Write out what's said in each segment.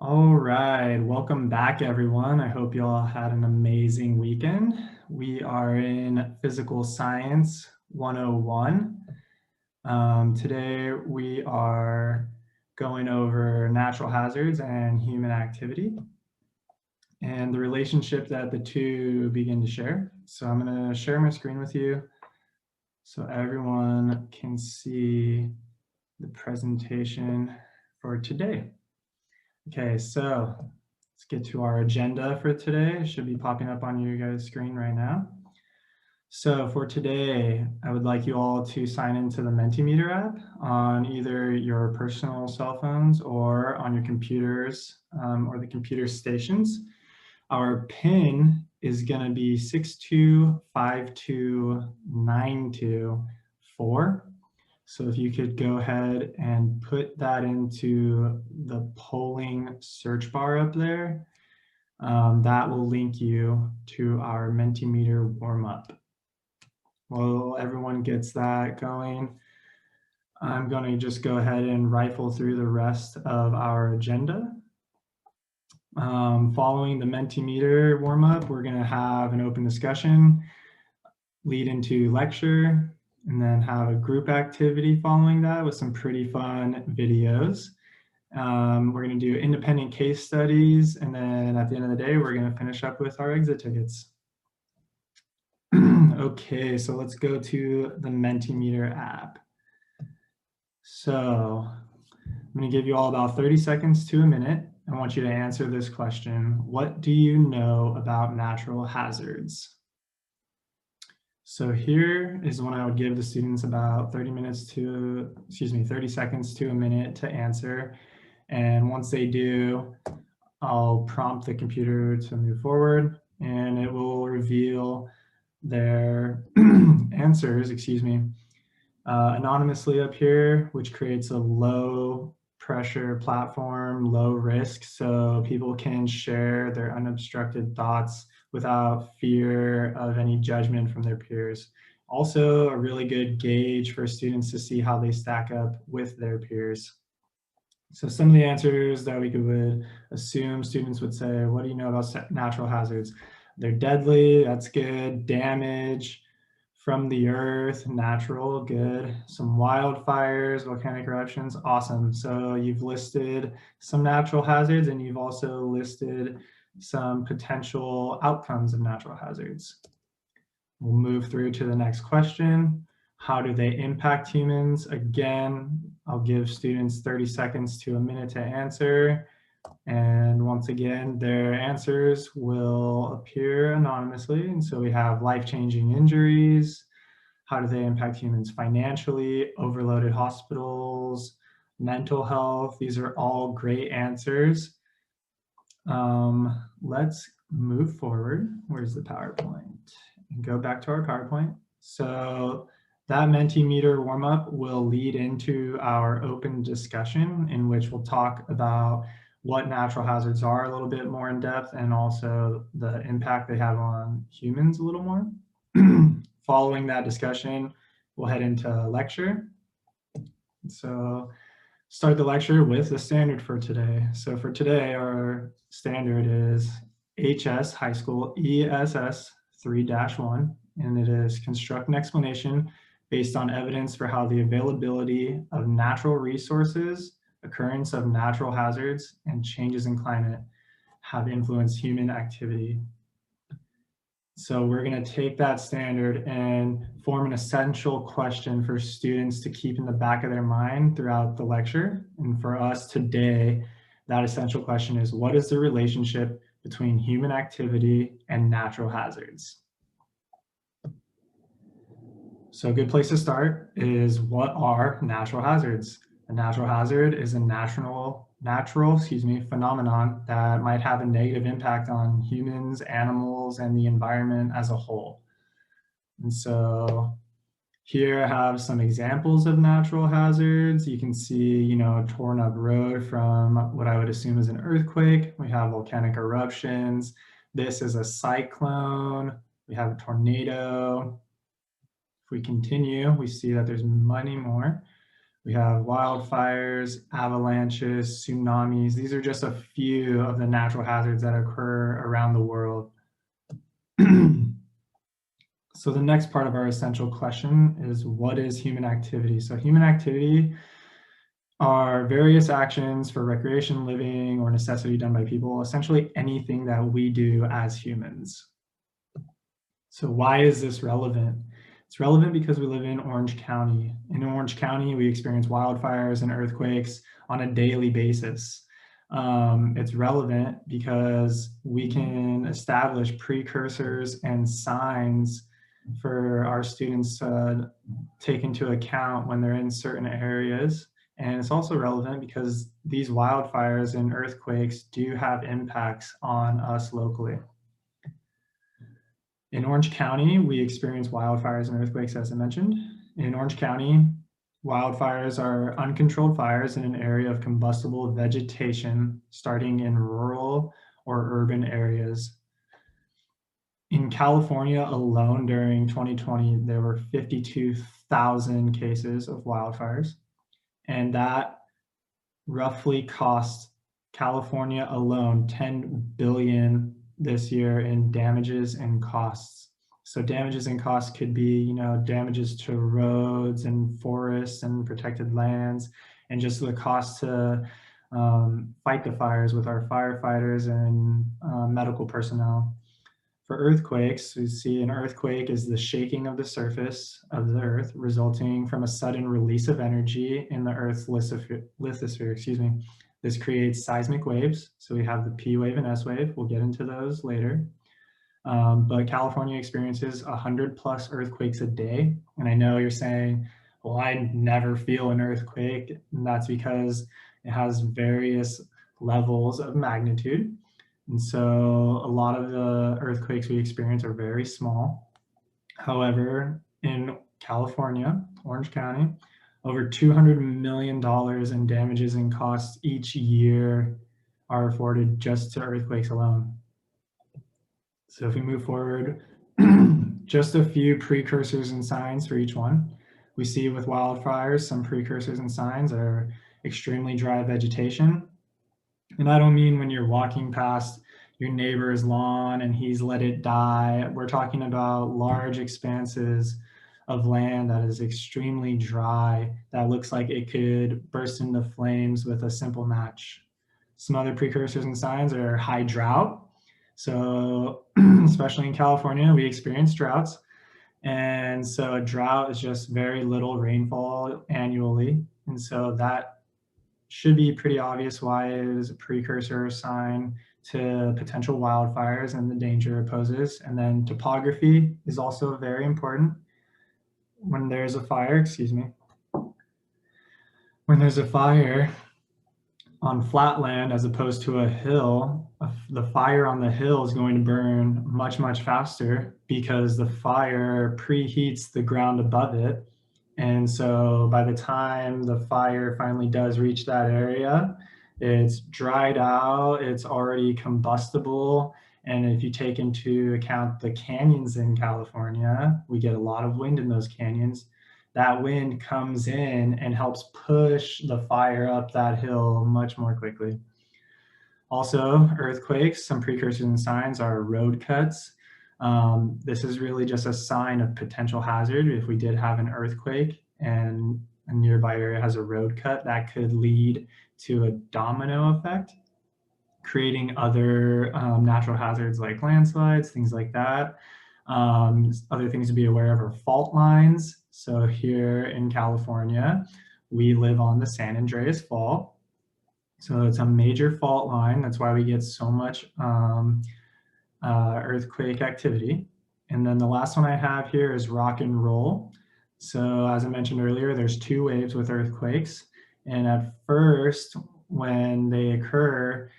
All right, welcome back everyone. I hope you all had an amazing weekend. We are in Physical Science 101. Today we are going over natural hazards and human activity and the relationship that the two begin to share. So I'm going to share my screen with you so everyone can see the presentation for today. Okay, so let's get to our agenda for today. It should be popping up on your guys' screen right now. So for today, I would like you all to sign into the Mentimeter app on either your personal cell phones or on your computers or the computer stations. Our PIN is going to be 6252924. So if you could go ahead and put that into the polling search bar up there, that will link you to our Mentimeter warm-up. While everyone gets that going, I'm going to just go ahead and rifle through the rest of our agenda. Following the Mentimeter warm-up, we're going to have an open discussion, lead into lecture, and then have a group activity following that with some pretty fun videos. We're going to do independent case studies, and then at the end of the day, we're going to finish up with our exit tickets. Okay, so let's go to the Mentimeter app. So I'm going to give you all about 30 seconds to a minute. I want you to answer this question. What do you know about natural hazards? So here is when I would give the students about 30 seconds to a minute to answer. And once they do, I'll prompt the computer to move forward and it will reveal their answers, anonymously up here, which creates a low pressure platform, low risk, so people can share their unobstructed thoughts without fear of any judgment from their peers. Also, a really good gauge for students to see how they stack up with their peers. So some of the answers that we would assume students would say, what do you know about natural hazards? They're deadly, that's good. Damage from the earth, natural, good. Some wildfires, volcanic eruptions, awesome. So you've listed some natural hazards and you've also listed some potential outcomes of natural hazards. We'll move through to the next question. How do they impact humans? Again, I'll give students 30 seconds to a minute to answer. And once again, their answers will appear anonymously. And so we have life-changing injuries. How do they impact humans financially? Overloaded hospitals, mental health. These are all great answers. Let's move forward. Where's the PowerPoint? And go back to our PowerPoint. So that Mentimeter warm-up will lead into our open discussion in which we'll talk about what natural hazards are a little bit more in depth and also the impact they have on humans a little more. Following that discussion, we'll head into lecture. So start the lecture with the standard for today. So for today, our standard is HS High School ESS 3-1, and it is construct an explanation based on evidence for how the availability of natural resources, occurrence of natural hazards, and changes in climate have influenced human activity. So we're going to take that standard and form an essential question for students to keep in the back of their mind throughout the lecture. And for us today, that essential question is, what is the relationship between human activity and natural hazards? So a good place to start is, what are natural hazards? A natural hazard is a natural phenomenon that might have a negative impact on humans, animals, and the environment as a whole. And so here I have some examples of natural hazards. You can see, a torn up road from what I would assume is an earthquake. We have volcanic eruptions. This is a cyclone. We have a tornado. If we continue, we see that there's many more. We have wildfires, avalanches, tsunamis. These are just a few of the natural hazards that occur around the world. So the next part of our essential question is, what is human activity? So human activity are various actions for recreation, living, or necessity done by people, essentially anything that we do as humans. So why is this relevant? It's relevant because we live in Orange County. In Orange County, we experience wildfires and earthquakes on a daily basis. It's relevant because we can establish precursors and signs for our students to take into account when they're in certain areas. And it's also relevant because these wildfires and earthquakes do have impacts on us locally. In Orange County, we experience wildfires and earthquakes, as I mentioned. In Orange County, wildfires are uncontrolled fires in an area of combustible vegetation starting in rural or urban areas. In California alone during 2020, there were 52,000 cases of wildfires, and that roughly cost California alone $10 billion this year in damages and costs. So damages and costs could be, damages to roads and forests and protected lands, and just the cost to fight the fires with our firefighters and medical personnel. For earthquakes, we see an earthquake is the shaking of the surface of the earth resulting from a sudden release of energy in the earth's lithosphere. This creates seismic waves. So we have the P wave and S wave. We'll get into those later. But California experiences 100+ earthquakes a day. And I know you're saying, well, I never feel an earthquake. And that's because it has various levels of magnitude. And so a lot of the earthquakes we experience are very small. However, in California, Orange County, over $200 million in damages and costs each year are afforded just to earthquakes alone. So if we move forward, just a few precursors and signs for each one. We see with wildfires, some precursors and signs are extremely dry vegetation. And I don't mean when you're walking past your neighbor's lawn and he's let it die. We're talking about large expanses of land that is extremely dry, that looks like it could burst into flames with a simple match. Some other precursors and signs are high drought. So especially in California, we experience droughts. And so a drought is just very little rainfall annually. And so that should be pretty obvious why it is a precursor sign to potential wildfires and the danger it poses. And then topography is also very important. When there's a fire, when there's a fire on flat land as opposed to a hill, the fire on the hill is going to burn much, much faster because the fire preheats the ground above it. And so by the time the fire finally does reach that area, it's dried out, it's already combustible. And if you take into account the canyons in California, we get a lot of wind in those canyons. That wind comes in and helps push the fire up that hill much more quickly. Also, earthquakes, some precursors and signs are road cuts. This is really just a sign of potential hazard. If we did have an earthquake and a nearby area has a road cut, that could lead to a domino effect, creating other natural hazards like landslides, things like that. Other things to be aware of are fault lines. So here in California, we live on the San Andreas Fault. So it's a major fault line. That's why we get so much earthquake activity. And then the last one I have here is rock and roll. So as I mentioned earlier, there's 2 waves with earthquakes. And at first, when they occur,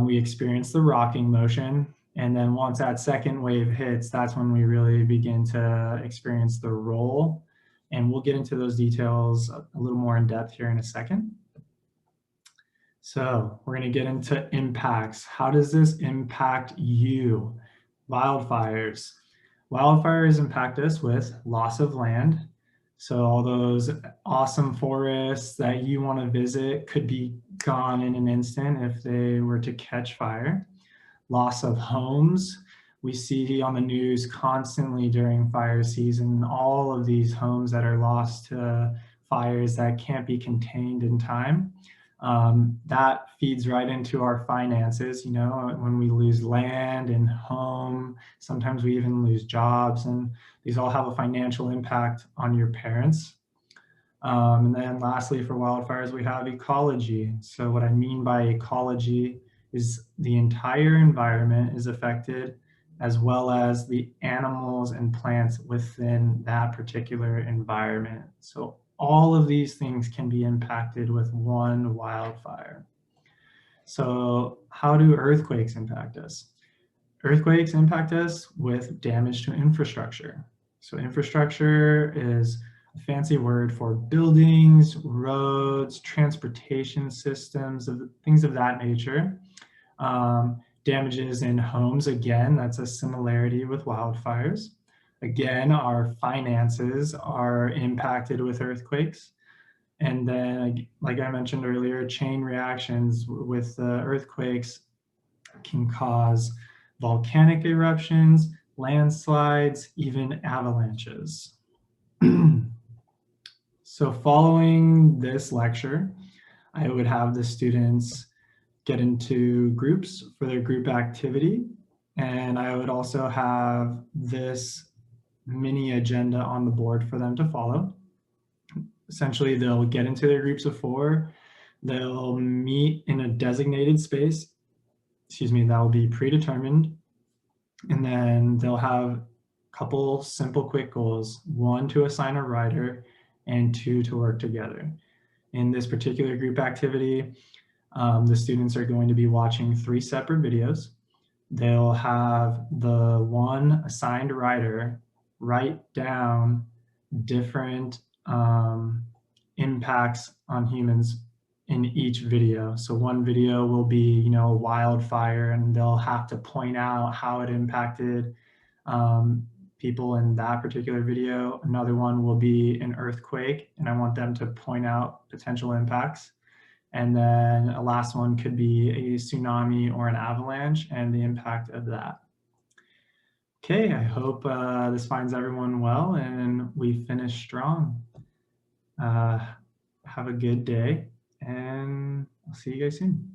we experience the rocking motion. And then once that second wave hits, that's when we really begin to experience the roll. And we'll get into those details a little more in depth here in a second. So we're going to get into impacts. How does this impact you? Wildfires. Wildfires impact us with loss of land. So all those awesome forests that you want to visit could be gone in an instant if they were to catch fire. Loss of homes. We see on the news constantly during fire season, all of these homes that are lost to fires that can't be contained in time. That feeds right into our finances. You know, when we lose land and home, sometimes we even lose jobs, and these all have a financial impact on your parents. And then lastly, for wildfires, we have ecology. So what I mean by ecology is the entire environment is affected, as well as the animals and plants within that particular environment. So all of these things can be impacted with one wildfire. So how do earthquakes impact us? Earthquakes impact us with damage to infrastructure. So infrastructure is a fancy word for buildings, roads, transportation systems, things of that nature. Damages in homes, again, that's a similarity with wildfires. Again, our finances are impacted with earthquakes. And then, like I mentioned earlier, chain reactions with earthquakes can cause volcanic eruptions, landslides, even avalanches. So following this lecture, I would have the students get into groups for their group activity. And I would also have this mini agenda on the board for them to follow. Essentially, they'll get into their groups of 4. They'll meet in a designated space, that will be predetermined. And then they'll have a couple simple quick goals, 1 to assign a writer and 2 to work together. In this particular group activity, the students are going to be watching 3 separate videos. They'll have the one assigned writer write down different impacts on humans in each video. So one video will be, a wildfire, and they'll have to point out how it impacted people in that particular video. Another one will be an earthquake, and I want them to point out potential impacts. And then a last one could be a tsunami or an avalanche and the impact of that. Okay, I hope this finds everyone well and we finish strong. Have a good day, and I'll see you guys soon.